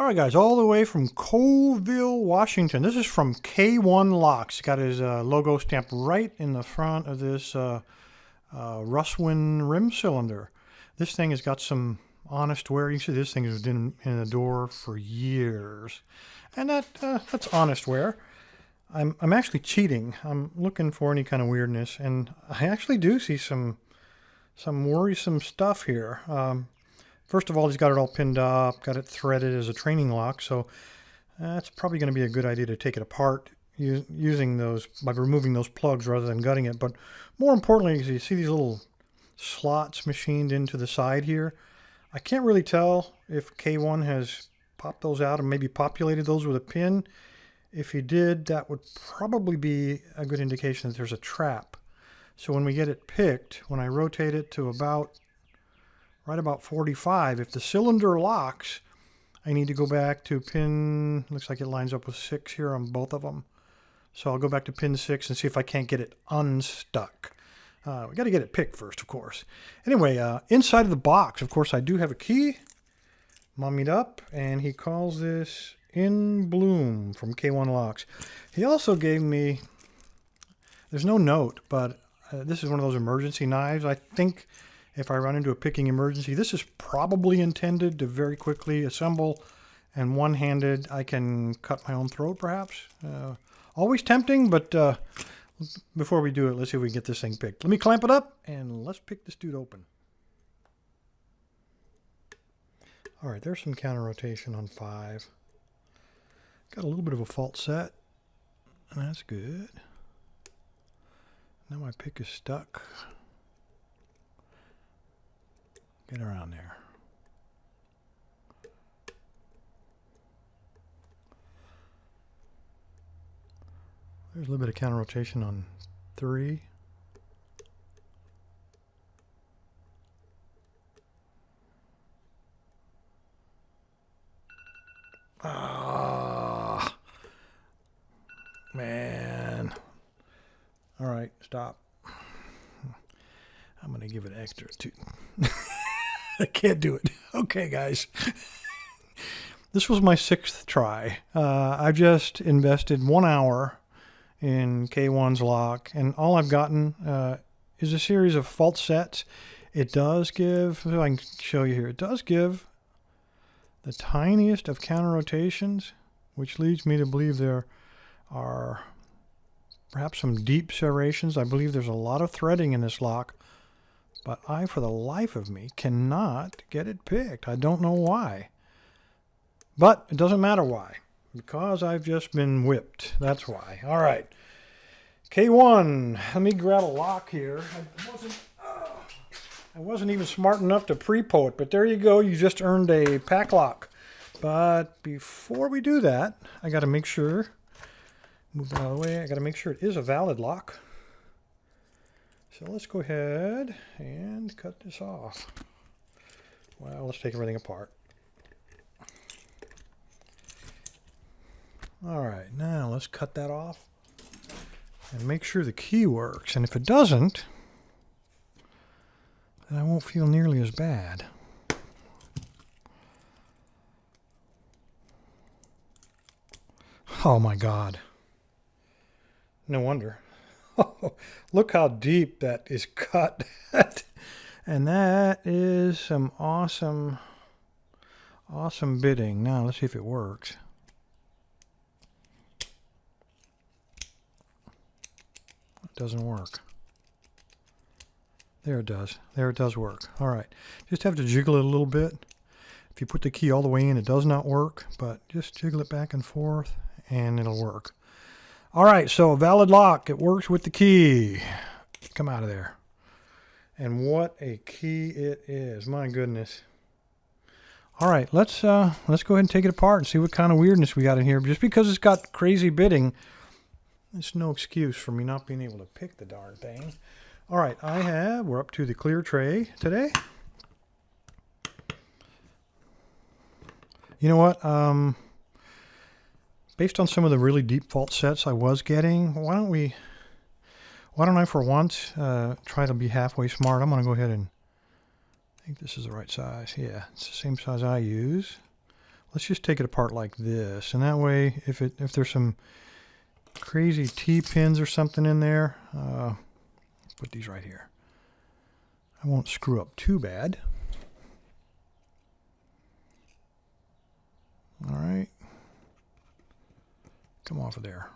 right, guys, all the way from Colville, Washington. This is from K1 Locks. It's got his logo stamped right in the front of this Russwin rim cylinder. This thing has got some honest wear. You can see this thing has been in the door for years. And that's honest wear. I'm actually cheating. I'm looking for any kind of weirdness, and I actually do see some worrisome stuff here. First of all, he's got it all pinned up, got it threaded as a training lock, so that's probably going to be a good idea to take it apart using those, by removing those plugs rather than gutting it. But more importantly, you see these little slots machined into the side here. I can't really tell if K1 has popped those out and maybe populated those with a pin. If he did, that would probably be a good indication that there's a trap. So when we get it picked, when I rotate it to right about 45, if the cylinder locks, I need to go back to pin, looks like it lines up with 6 here on both of them. So I'll go back to pin 6 and see if I can't get it unstuck. We got to get it picked first, of course. Anyway, inside of the box, of course, I do have a key, mummied up, and he calls this In Bloom from K1 Locks. He also gave me, there's no note, but this is one of those emergency knives. I think if I run into a picking emergency, this is probably intended to very quickly assemble, and one-handed I can cut my own throat perhaps. Always tempting, but before we do it, let's see if we can get this thing picked. Let me clamp it up and let's pick this dude open. All right, there's some counter rotation on 5. Got a little bit of a fault set, and that's good. Now my pick is stuck. Get around there. There's a little bit of counter rotation on 3. Ah, man. All right, stop. I'm going to give it extra too. I can't do it. Okay, guys. This was my 6th try. I've just invested 1 hour in K1's lock, and all I've gotten is a series of fault sets. It does give, if I can show you here, it does give the tiniest of counter rotations, which leads me to believe there are perhaps some deep serrations. I believe there's a lot of threading in this lock, but I, for the life of me, cannot get it picked. I don't know why. But it doesn't matter why, because I've just been whipped. That's why. All right. K1, let me grab a lock here. I wasn't even smart enough to pre-po it, but there you go. You just earned a pack lock. But before we do that, I got to make sure, move it out of the way, I got to make sure it is a valid lock. So let's go ahead and cut this off. Well, let's take everything apart. All right, now let's cut that off and make sure the key works. And if it doesn't, then I won't feel nearly as bad. Oh my God. No wonder. Look how deep that is cut. And that is some awesome bitting. Now let's see if it works. It doesn't work. There it does. There it does work. All right. Just have to jiggle it a little bit. If you put the key all the way in, it does not work, but just jiggle it back and forth and it'll work. All right, so a valid lock. It works with the key. Come out of there. And what a key it is. My goodness. All right, let's go ahead and take it apart and see what kind of weirdness we got in here. Just because it's got crazy bitting, it's no excuse for me not being able to pick the darn thing. All right, we're up to the clear tray today. You know what? Based on some of the really deep fault sets I was getting, why don't I for once try to be halfway smart? I'm going to go ahead and, I think this is the right size. Yeah, it's the same size I use. let's just take it apart like this. And that way, if there's some crazy T-pins or something in there, put these right here. I won't screw up too bad. All right. Come off of there.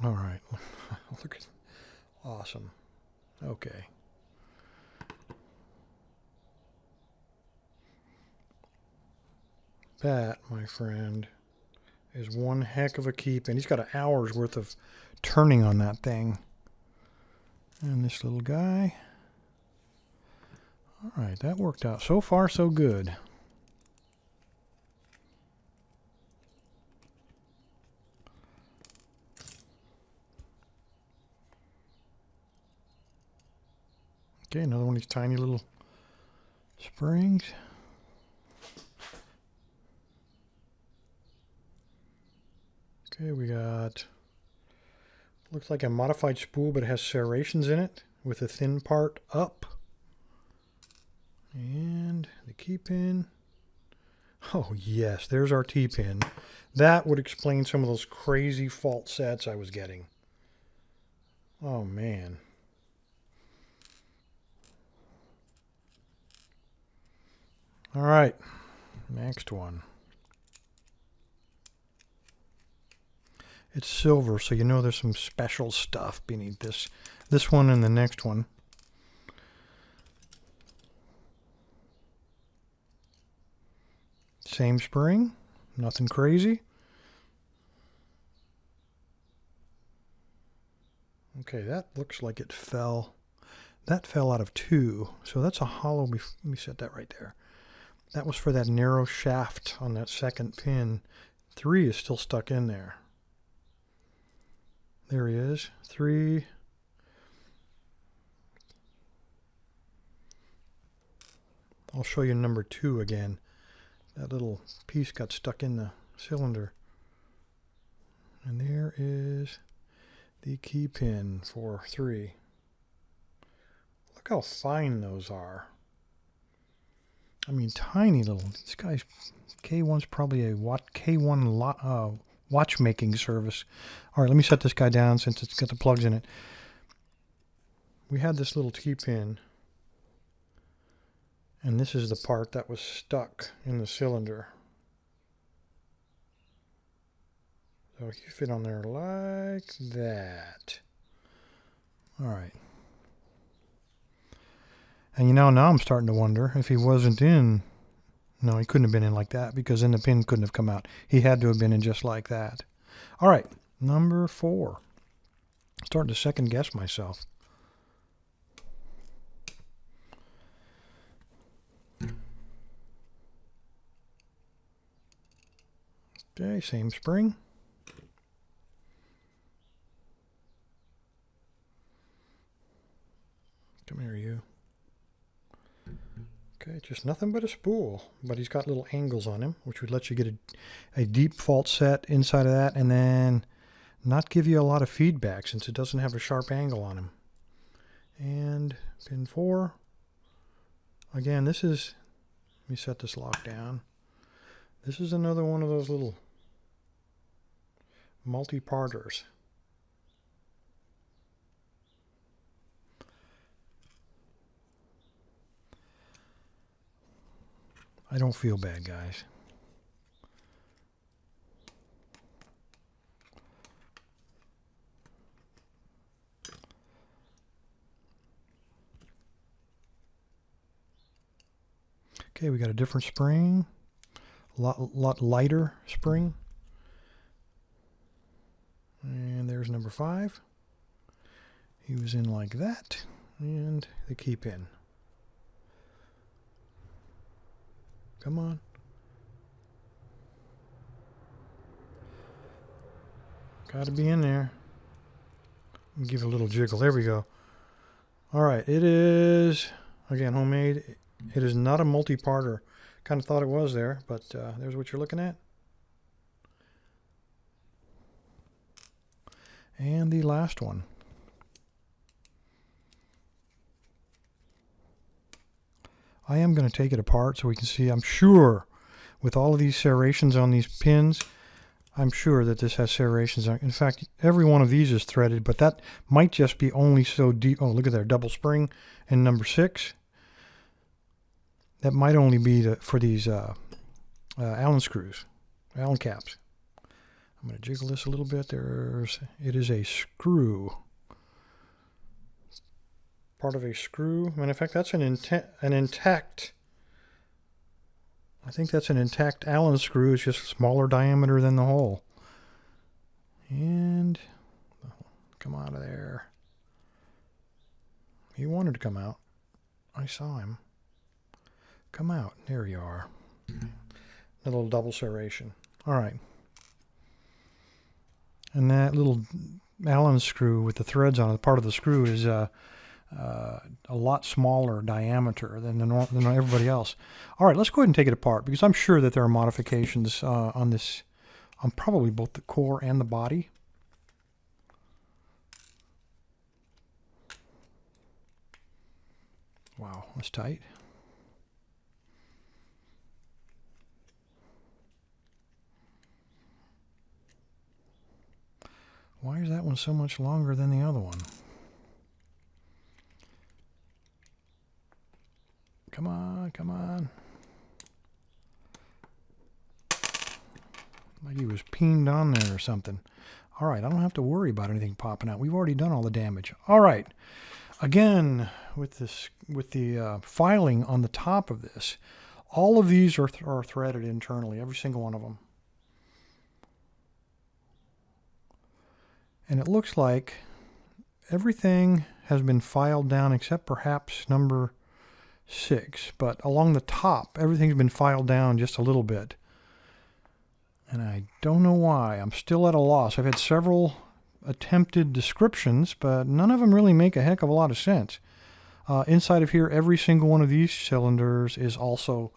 All right. Look at, awesome. Okay. That, my friend, is one heck of a keep, and he's got an hour's worth of turning on that thing. And this little guy. All right, that worked out. So far, so good. Okay, another one of these tiny little springs. Okay, we got, looks like a modified spool, but it has serrations in it with a thin part up. And the key pin. Oh yes, there's our T-pin. That would explain some of those crazy fault sets I was getting. Oh man. All right, next one. It's silver, so you know there's some special stuff beneath this one and the next one. Same spring, nothing crazy. Okay, that looks like it fell. That fell out of 2, so that's a hollow. Let me set that right there. That was for that narrow shaft on that second pin. 3 is still stuck in there. There he is. 3. I'll show you number 2 again. That little piece got stuck in the cylinder. And there is the key pin for 3. Look how fine those are. I mean, tiny little. This guy's K1's probably a K1 watchmaking service. All right, let me set this guy down since it's got the plugs in it. We had this little T-pin, and this is the part that was stuck in the cylinder. So you fit on there like that. All right. And now I'm starting to wonder if he wasn't in. No, he couldn't have been in like that, because then the pin couldn't have come out. He had to have been in just like that. All right, number 4. Starting to second guess myself. Okay, same spring. Come here, you. Okay, just nothing but a spool, but he's got little angles on him, which would let you get a deep fault set inside of that, and then not give you a lot of feedback since it doesn't have a sharp angle on him. And pin 4. Again, this is, let me set this lock down. This is another one of those little multi-parters. I don't feel bad, guys. Okay, we got a different spring, a lot lighter spring. And there's number 5. He was in like that, and the key pin. Come on. Got to be in there. Give it a little jiggle. There we go. All right, it is, again, homemade. It is not a multi-parter. Kind of thought it was there, but there's what you're looking at. And the last one. I am going to take it apart so we can see. I'm sure with all of these serrations on these pins, I'm sure that this has serrations on it. In fact, every one of these is threaded, but that might just be only so deep. Oh, look at there, double spring in number 6. That might only be for these Allen screws, Allen caps. I'm going to jiggle this a little bit. It is a screw. Part of a screw. And in fact, that's an intact. I think that's an intact Allen screw. It's just smaller diameter than the hole. And come out of there. He wanted to come out. I saw him. Come out. There you are. A little double serration. All right. And that little Allen screw with the threads on it, part of the screw is a lot smaller diameter than everybody else. All right, let's go ahead and take it apart because I'm sure that there are modifications on this, on probably both the core and the body. Wow, that's tight. Why is that one so much longer than the other one? Come on, come on. Like he was peened on there or something. All right, I don't have to worry about anything popping out. We've already done all the damage. All right. Again, with the filing on the top of this, all of these are threaded internally, every single one of them. And it looks like everything has been filed down except perhaps number 6. But along the top, everything's been filed down just a little bit. And I don't know why. I'm still at a loss. I've had several attempted descriptions, but none of them really make a heck of a lot of sense. Inside of here, every single one of these cylinders is also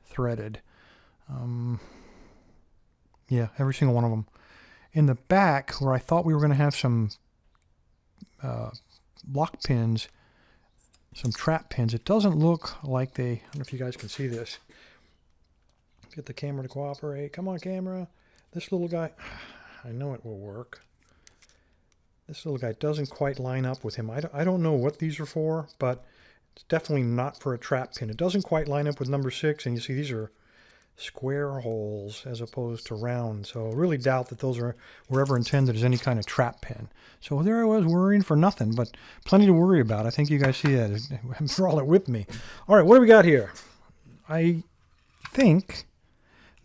threaded. Yeah, every single one of them. In the back, where I thought we were going to have some lock pins, some trap pins, it doesn't look like they, I don't know if you guys can see this. Get the camera to cooperate. Come on, camera. This little guy, I know it will work. This little guy doesn't quite line up with him. I don't know what these are for, but it's definitely not for a trap pin. It doesn't quite line up with number 6, and you see these are square holes as opposed to round. So I really doubt that those were ever intended as any kind of trap pin. So there I was worrying for nothing, but plenty to worry about. I think you guys see that. After all, it whipped me. All right, what do we got here? I think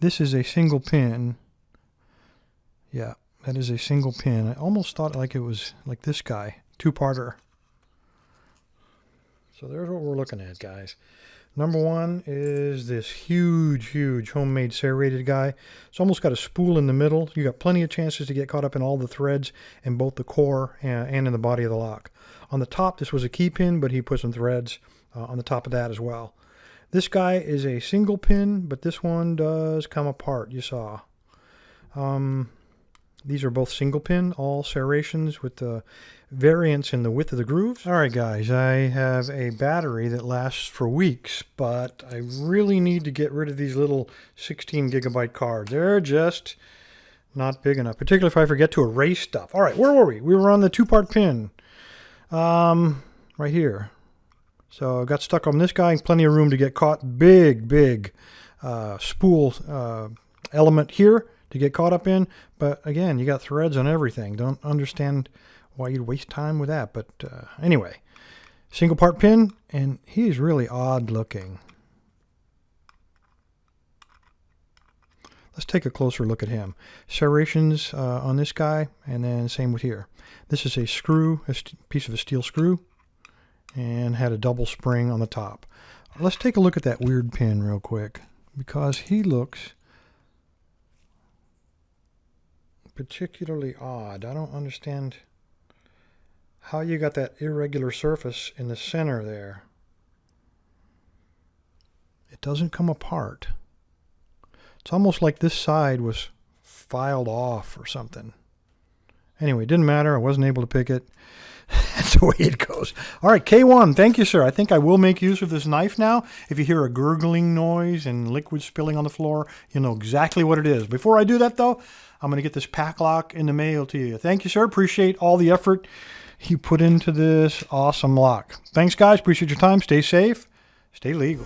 this is a single pin. Yeah, that is a single pin. I almost thought like it was like this guy, 2-parter. So there's what we're looking at, guys. Number 1 is this huge, huge homemade serrated guy. It's almost got a spool in the middle. You got plenty of chances to get caught up in all the threads in both the core and in the body of the lock. On the top, this was a key pin, but he put some threads on the top of that as well. This guy is a single pin, but this one does come apart, you saw. These are both single pin, all serrations with the variance in the width of the grooves. All right, guys, I have a battery that lasts for weeks, but I really need to get rid of these little 16 gigabyte cards. They're just not big enough, particularly if I forget to erase stuff. All right, where were we? We were on the 2-part pin, right here. So I got stuck on this guy, plenty of room to get caught. Big spool element here to get caught up in. But again, you got threads on everything. Don't understand why you'd waste time with that. But anyway, single part pin, and he's really odd looking. Let's take a closer look at him. Serrations on this guy, and then same with here. This is a screw, a piece of a steel screw, and had a double spring on the top. Let's take a look at that weird pin real quick, because he looks particularly odd. I don't understand how you got that irregular surface in the center there. It doesn't come apart. It's almost like this side was filed off or something. Anyway, it didn't matter. I wasn't able to pick it. That's the way it goes. All right, K1, thank you, sir. I think I will make use of this knife now. If you hear a gurgling noise and liquid spilling on the floor, you know exactly what it is. Before I do that, though, I'm going to get this pack lock in the mail to you. Thank you, sir. Appreciate all the effort you put into this awesome lock. Thanks, guys. Appreciate your time. Stay safe. Stay legal.